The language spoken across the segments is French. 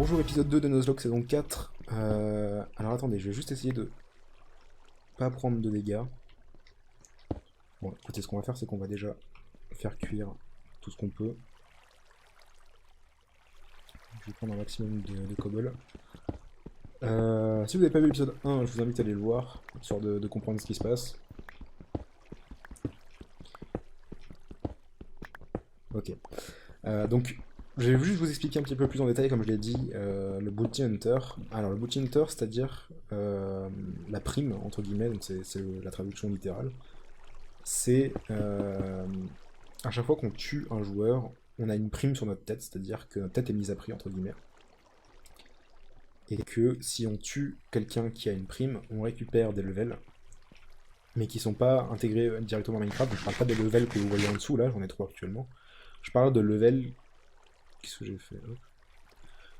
Bonjour, épisode 2 de Nuzlocke saison 4. Alors attendez, je vais juste essayer de pas prendre de dégâts. Bon, écoutez, ce qu'on va faire, c'est qu'on va déjà faire cuire tout ce qu'on peut. Je vais prendre un maximum de cobble. Si vous n'avez pas vu l'épisode 1, je vous invite à aller le voir, histoire de comprendre ce qui se passe. Ok. Donc, je vais juste vous expliquer un petit peu plus en détail, comme je l'ai dit, le Bounty Hunter. Alors, le Bounty Hunter, c'est-à-dire la prime, entre guillemets, donc c'est la traduction littérale. C'est à chaque fois qu'on tue un joueur, on a une prime sur notre tête, c'est-à-dire que notre tête est mise à prix, entre guillemets. Et que si on tue quelqu'un qui a une prime, on récupère des levels, mais qui sont pas intégrés directement à Minecraft. Donc je parle pas des levels que vous voyez en dessous, là, j'en ai 3 actuellement. Je parle de levels. Qu'est-ce que j'ai fait? Hop.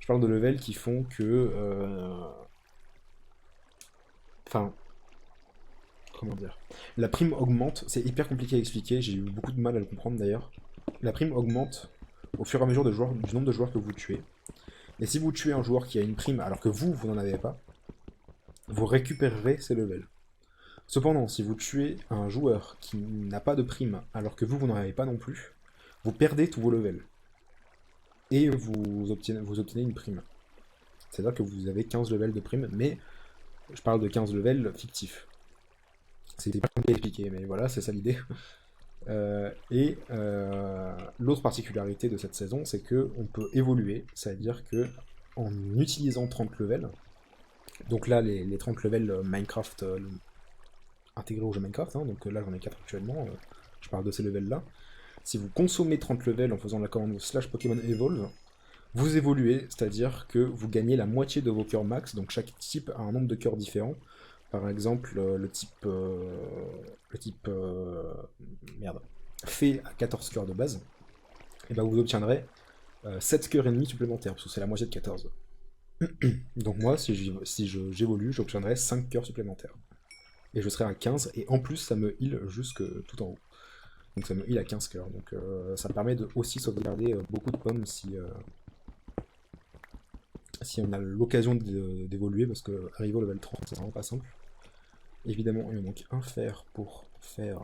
Je parle de levels qui font que. Enfin, comment dire? La prime augmente, c'est hyper compliqué à expliquer, j'ai eu beaucoup de mal à le comprendre d'ailleurs. La prime augmente au fur et à mesure du nombre de joueurs que vous tuez. Et si vous tuez un joueur qui a une prime alors que vous n'en avez pas, vous récupérerez ses levels. Cependant, si vous tuez un joueur qui n'a pas de prime alors que vous n'en avez pas non plus, vous perdez tous vos levels. Et vous obtenez une prime. C'est-à-dire que vous avez 15 levels de prime, mais je parle de 15 levels fictifs. C'est pas compliqué à expliquer, mais voilà, c'est ça l'idée. L'autre particularité de cette saison, c'est que on peut évoluer, c'est-à-dire que en utilisant 30 levels, donc là les 30 levels Minecraft intégrés au jeu Minecraft, hein, donc là j'en ai 4 actuellement, je parle de ces levels là. Si vous consommez 30 levels en faisant la commande slash Pokémon Evolve, vous évoluez, c'est-à-dire que vous gagnez la moitié de vos cœurs max, donc chaque type a un nombre de cœurs différent. Par exemple, merde, fait à 14 cœurs de base, et ben vous obtiendrez 7 cœurs et demi supplémentaires, parce que c'est la moitié de 14. Donc moi, si j'évolue, j'obtiendrai 5 cœurs supplémentaires. Et je serai à 15, et en plus ça me heal jusque tout en haut. Donc ça me heal à 15 cœurs. Donc ça permet de aussi sauvegarder beaucoup de pommes si on a l'occasion d'évoluer, parce que arriver au level 30, c'est vraiment pas simple. Évidemment, il me manque un fer pour faire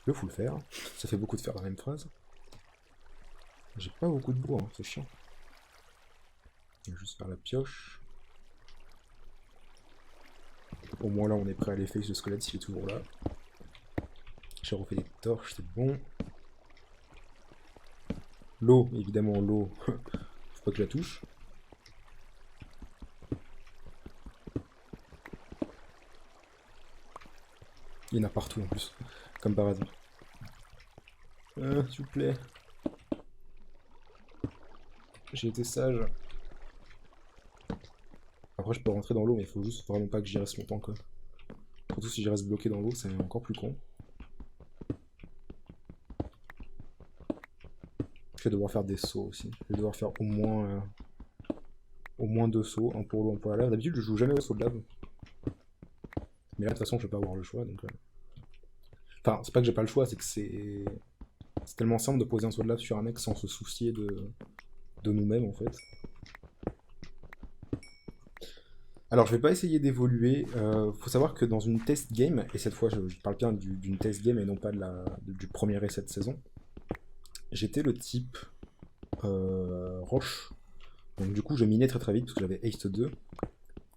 le full fer. Ça fait beaucoup de fer dans la même phrase. J'ai pas beaucoup de bois, hein, c'est chiant. Je vais juste faire la pioche. Au moins là, on est prêt à aller face le squelette s'il est toujours là. J'ai refait des torches, c'est bon. L'eau, évidemment, l'eau. Faut pas que je la touche. Il y en a partout en plus, comme par hasard. S'il vous plaît. J'ai été sage. Après, je peux rentrer dans l'eau, mais il faut juste vraiment pas que j'y reste longtemps, quoi. Surtout si je reste bloqué dans l'eau, c'est encore plus con. Je vais devoir faire des sauts aussi. Je vais devoir faire au moins 2 sauts, un pour l'eau, un pour la lave. D'habitude, je joue jamais au saut de lave. Mais là, de toute façon, je vais pas avoir le choix, donc... Enfin, c'est pas que j'ai pas le choix, c'est que c'est tellement simple de poser un saut de lave sur un mec sans se soucier de nous-mêmes, en fait. Alors, je vais pas essayer d'évoluer. Faut savoir que dans une test game, et cette fois, je parle bien d'une test game et non pas du premier essai de saison, j'étais le type roche. Donc, du coup, je minais très très vite parce que j'avais Haste 2.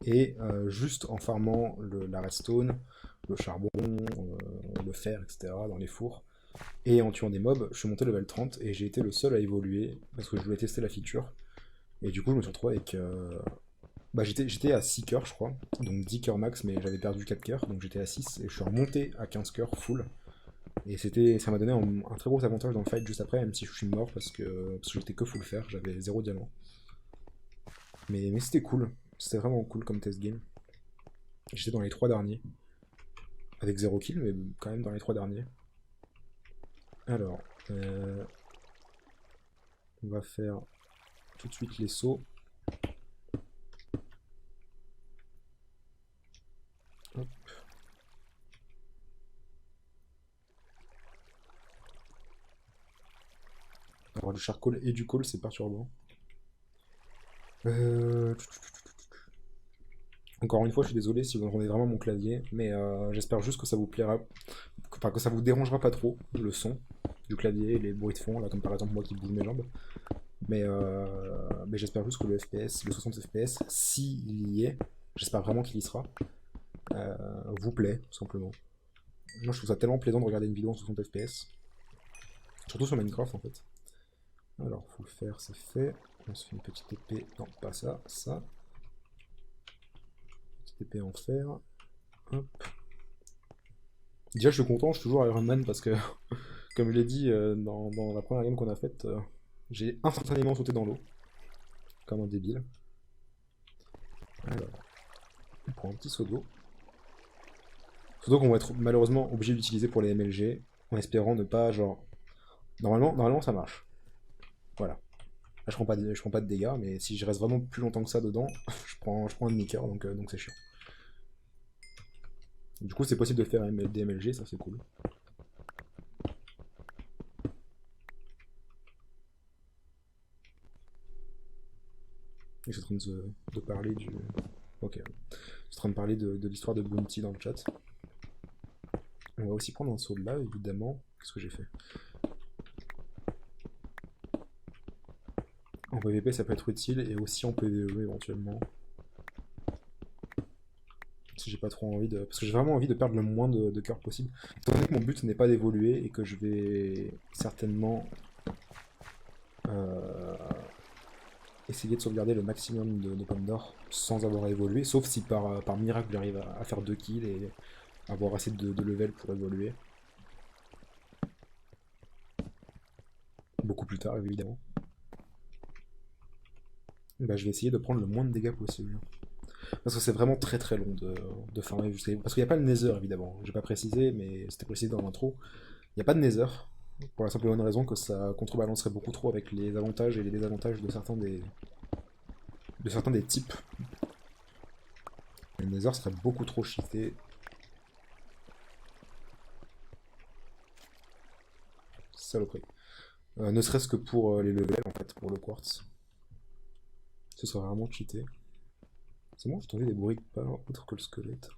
Et juste en farmant la redstone, le charbon, le fer, etc. dans les fours, et en tuant des mobs, je suis monté level 30 et j'ai été le seul à évoluer parce que je voulais tester la feature. Et du coup, je me suis retrouvé avec. Bah, j'étais à 6 cœurs, je crois, donc 10 cœurs max, mais j'avais perdu 4 cœurs, donc j'étais à 6 et je suis remonté à 15 cœurs full. Et ça m'a donné un très gros avantage dans le fight juste après, même si je suis mort parce que j'étais que full fer, j'avais 0 diamant. Mais c'était cool, c'était vraiment cool comme test game. J'étais dans les 3 derniers, avec 0 kill, mais quand même dans les 3 derniers. Alors, on va faire tout de suite les sauts. Hop. Avoir du charcoal et du coal, c'est perturbant. Euh, Encore une fois, je suis désolé si vous entendez vraiment mon clavier, mais j'espère juste que ça vous plaira, enfin que ça vous dérangera pas trop, le son du clavier, les bruits de fond, là, comme par exemple moi qui bouge mes jambes. Mais j'espère juste que le FPS, le 60 FPS, s'il y est, j'espère vraiment qu'il y sera, vous plaît, tout simplement. Moi, je trouve ça tellement plaisant de regarder une vidéo en 60 FPS, surtout sur Minecraft en fait. Alors, faut le faire, c'est fait. On se fait une petite épée. Non, pas ça, ça. Petite épée en fer. Hop. Déjà, je suis content, je suis toujours Iron Man parce que, comme je l'ai dit dans la première game qu'on a faite, j'ai instantanément sauté dans l'eau, comme un débile. Alors, on prend un petit seau d'eau. Seau d'eau qu'on va être malheureusement obligé d'utiliser pour les MLG, en espérant ne pas, genre. Normalement ça marche. Voilà. Là, je prends pas de dégâts, mais si je reste vraiment plus longtemps que ça dedans, je prends un demi-cœur, donc c'est chiant. Du coup, c'est possible de faire des MLG, ça c'est cool. Et je suis en train de parler du. Ok. Je suis en train de parler de l'histoire de Bounty dans le chat. On va aussi prendre un saut de là, évidemment. Qu'est-ce que j'ai fait? En PvP, ça peut être utile, et aussi en PvE éventuellement. Si j'ai pas trop envie de. Parce que j'ai vraiment envie de perdre le moins de cœur possible. Étant donné que mon but n'est pas d'évoluer et que je vais certainement euh, essayer de sauvegarder le maximum de pommes d'or sans avoir évolué, sauf si par miracle j'arrive à faire 2 kills et avoir assez de level pour évoluer. Beaucoup plus tard, évidemment. Bah, je vais essayer de prendre le moins de dégâts possible. Parce que c'est vraiment très très long de farmer jusqu'à. Parce qu'il n'y a pas le nether, évidemment. J'ai pas précisé, mais c'était précisé dans l'intro. Il n'y a pas de nether. Pour la simple et bonne raison que ça contrebalancerait beaucoup trop avec les avantages et les désavantages de certains des types. Le nether serait beaucoup trop cheaté. Saloperie. Ne serait-ce que pour les levels, en fait, pour le quartz. Ce serait vraiment cheaté. C'est bon, j'ai entendu des bruits de pas autre que le squelette.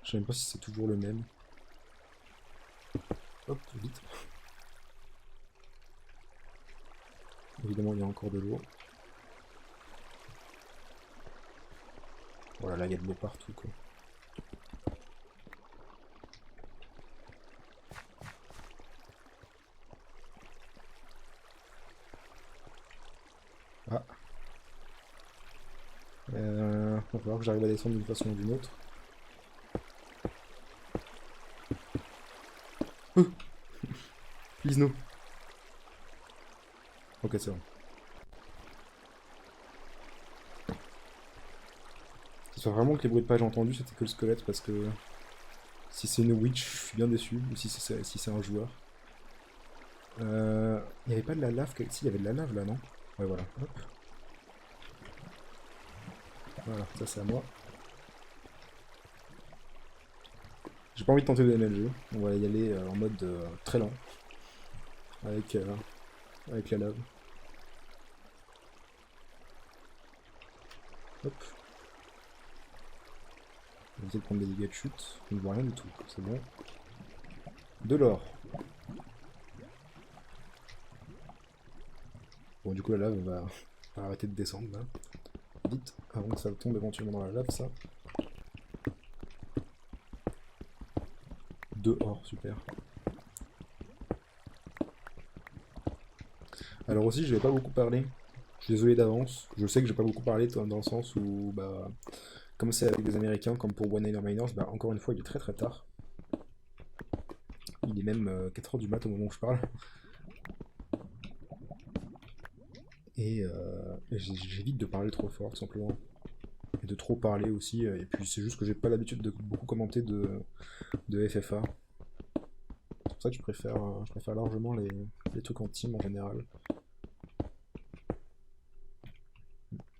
Je sais même pas si c'est toujours le même. Hop, vite. Évidemment, il y a encore de l'eau. Voilà, là, il y a de l'eau partout, quoi. Ah, va falloir que j'arrive à descendre d'une façon ou d'une autre. Please no. Ok, c'est bon. J'espère vraiment que les bruits de pas j'ai entendus, c'était que le squelette, parce que si c'est une witch, je suis bien déçu, ou si c'est un joueur. Il n'y avait pas de la lave, si, il y avait de la lave là, non? Ouais, voilà. Hop. Voilà, ça c'est à moi. J'ai pas envie de tenter de MLG, on va y aller en mode très lent, avec, euh, avec la lave. Hop. On va essayer de prendre des dégâts de chute, on ne voit rien du tout, c'est bon. De l'or. Bon, du coup, la lave va arrêter de descendre là. Vite, avant que ça tombe éventuellement dans la lave, ça. 2 or, super. Alors aussi, je vais pas beaucoup parler. Je suis désolé d'avance. Je sais que je vais pas beaucoup parler dans le sens où, bah, comme c'est avec des Américains, comme pour One Niner Miners, bah, encore une fois, il est très très tard. Il est même 4h du mat au moment où je parle. Et j'évite de parler trop fort, tout simplement. Et de trop parler aussi. Et puis c'est juste que j'ai pas l'habitude de beaucoup commenter de FFA. C'est pour ça que je préfère largement les trucs en team en général.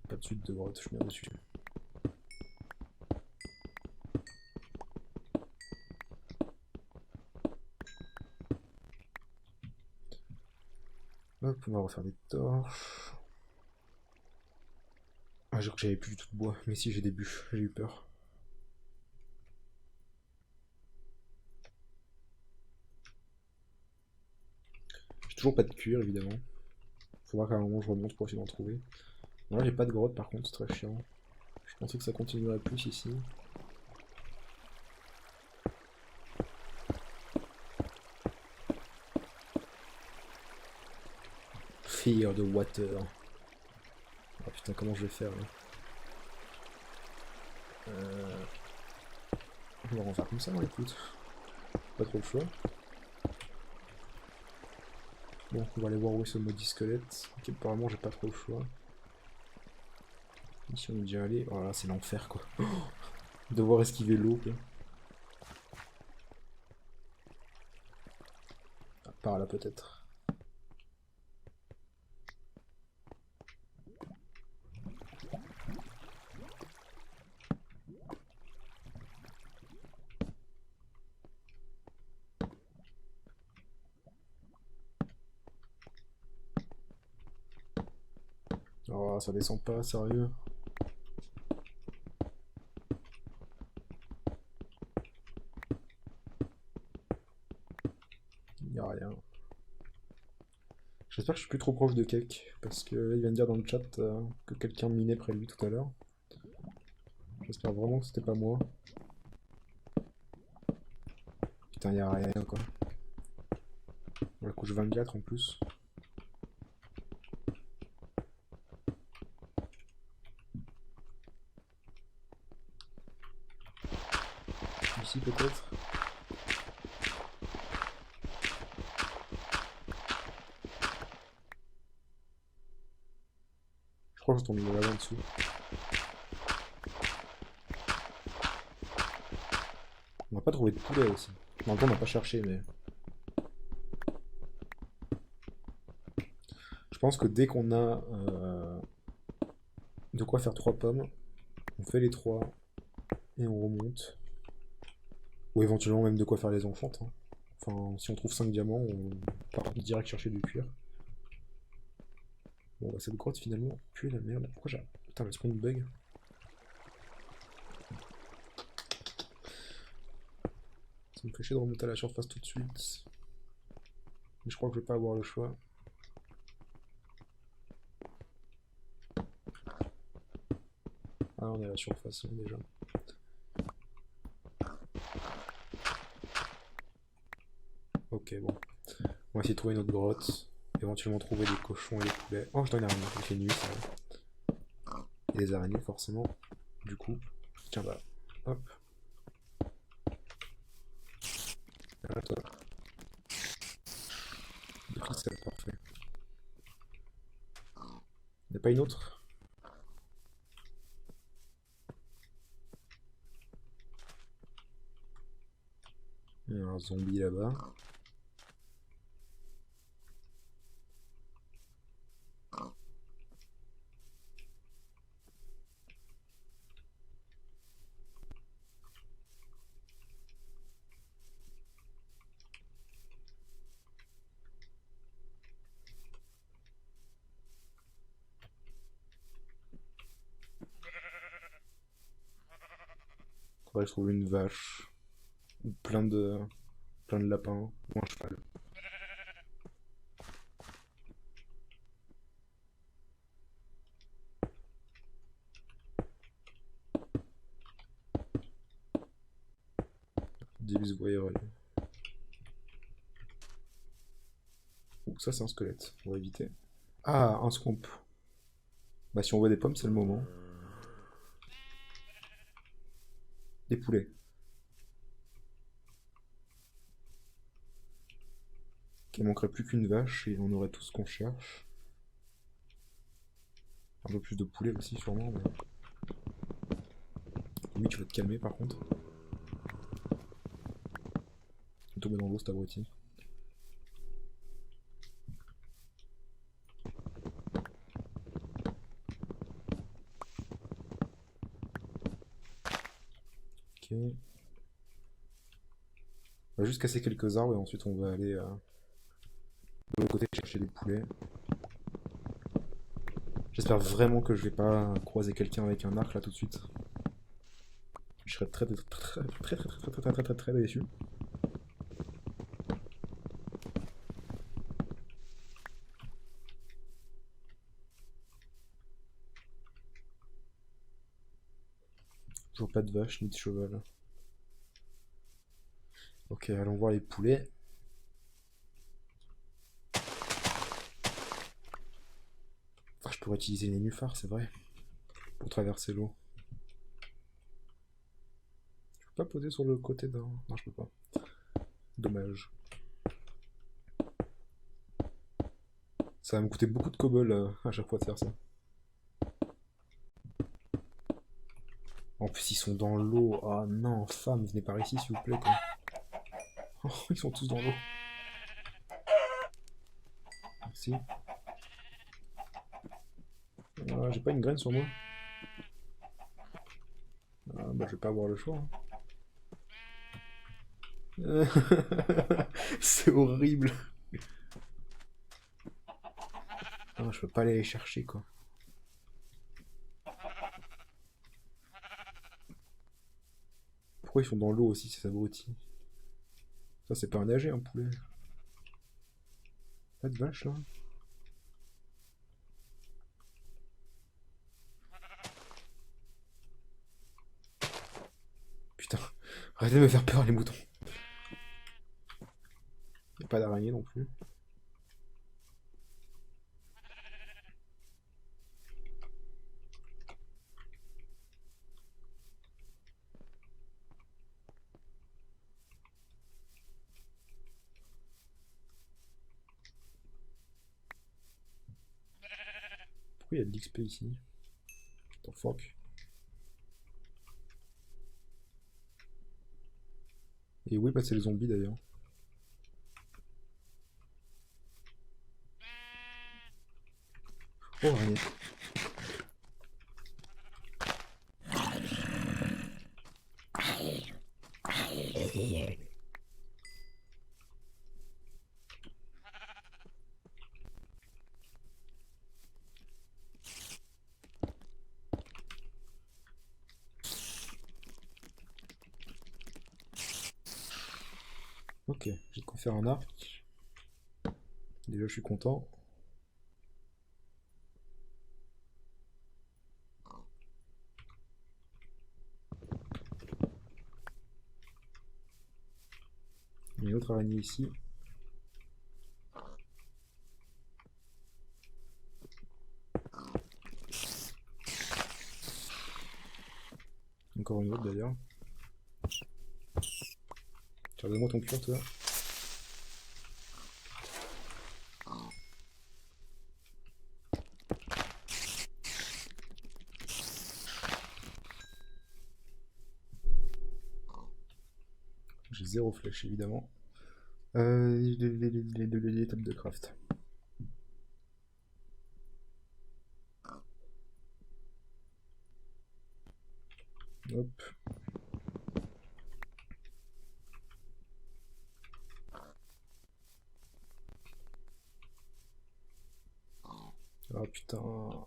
Pas de suite de grotte, je suis bien dessus. Hop, on va refaire des torches. Ah, j'avais plus du tout de bois. Mais si, j'ai des bûches, j'ai eu peur. J'ai toujours pas de cuir, évidemment. Faudra qu'à un moment je remonte pour essayer d'en trouver. Là, j'ai pas de grotte par contre, c'est très chiant. Je pensais que ça continuerait plus ici. Fear the water. Ah putain, comment je vais faire là? On va en faire comme ça, hein, écoute. Pas trop le choix. Bon, on va aller voir où est ce maudit squelette. Ok, apparemment j'ai pas trop le choix. Ici on est déjà allé. Oh là, c'est l'enfer quoi. Devoir esquiver l'eau quoi. Ah, par là peut-être. Oh, ça descend pas, sérieux. Y'a rien. J'espère que je suis plus trop proche de Cake, parce que là, il vient de dire dans le chat que quelqu'un minait près de lui tout à l'heure. J'espère vraiment que c'était pas moi. Putain, y'a rien quoi. La couche 24 en plus. Ici peut-être. Je crois que je tombe là en dessous. On n'a pas trouvé de poulet aussi. En même temps, on n'a pas cherché, mais. Je pense que dès qu'on a de quoi faire 3 pommes, on fait les 3 et on remonte. Ou éventuellement même de quoi faire les enchantes, hein. Enfin, si on trouve 5 diamants, on part direct chercher du cuir. Bon, bah, cette grotte finalement pue la merde. Pourquoi j'ai. Putain, le spawn bug. Ça me fait chier de remonter à la surface tout de suite. Mais je crois que je vais pas avoir le choix. Ah, on est à la surface hein, déjà. Ok, bon. On va essayer de trouver une autre grotte. Éventuellement trouver des cochons et des poulets. Oh, je dois une araignée. Il fait nuit, ça va. Et des araignées, forcément. Du coup. Tiens, bah. Hop. Voilà, toi. Des ficelles, parfait. Il n'y a pas une autre? Il y a un zombie là-bas. Faudrait que je trouve une vache. Ou plein de lapins. Ou un cheval. Dibs voyeur. Ouh, ça c'est un squelette. On va éviter. Ah, un swamp. Bah si on voit des pommes, c'est le moment. Des poulets. Il manquerait plus qu'une vache et on aurait tout ce qu'on cherche. Un peu plus de poulet aussi sûrement. Mais... Oui, tu vas te calmer par contre. Je vais tomber dans l'eau cet abruti. Ok. On va juste casser quelques arbres et ensuite on va aller de l'autre côté chercher des poulets. J'espère vraiment que je vais pas croiser quelqu'un avec un arc là tout de suite. Je serais très déçu. Toujours pas de vache ni de cheval. Ok, allons voir les poulets. Enfin, je pourrais utiliser les nénuphars, c'est vrai, pour traverser l'eau. Je peux pas poser sur le côté d'un... Non, je peux pas. Dommage. Ça va me coûter beaucoup de cobble à chaque fois de faire ça. En plus, ils sont dans l'eau. Ah non, femme, venez par ici, s'il vous plaît, quoi. Oh, ils sont tous dans l'eau. Merci. Ah, j'ai pas une graine sur moi. Ah, bah, je vais pas avoir le choix. Hein. C'est horrible. Ah, je peux pas aller les chercher, quoi. Pourquoi ils sont dans l'eau aussi, ces abrutis? Ça, c'est pas un nager, un poulet. Pas de vache, là? Putain, arrêtez de me faire peur, les moutons. Y a pas d'araignée non plus. Pourquoi il y a de l'XP ici? Putain, fuck. Et où est passé les zombies d'ailleurs? Oh, araignée. Ok, j'ai de quoi faire un arc. Déjà, je suis content. Il y a une autre araignée ici. Encore une autre d'ailleurs. Tiens, donne-moi ton cœur, toi. J'ai zéro flèche, évidemment. Les tables de craft. Hop. Ah putain.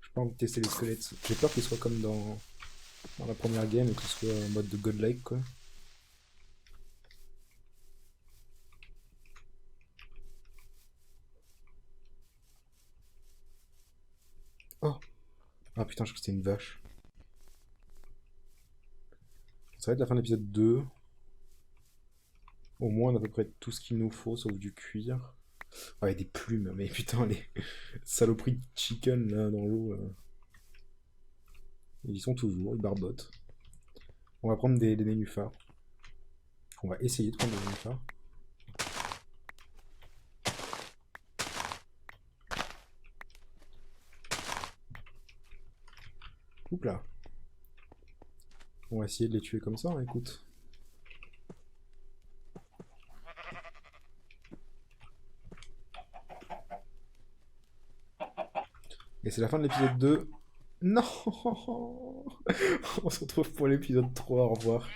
J'ai pas envie de tester les squelettes. J'ai peur qu'ils soient comme dans la première game et qu'ils soient en mode de godlike, quoi. Oh! Ah putain, je crois que c'était une vache. Ça va être la fin de l'épisode 2. Au moins, on a à peu près tout ce qu'il nous faut, sauf du cuir. Ah, et des plumes, mais putain, les saloperies de chicken là dans l'eau. Ils y sont toujours, ils barbotent. On va prendre des nénuphars. On va essayer de prendre des nénuphars. Oups là. On va essayer de les tuer comme ça, hein, écoute. Et c'est la fin de l'épisode 2. Non. On se retrouve pour l'épisode 3, au revoir.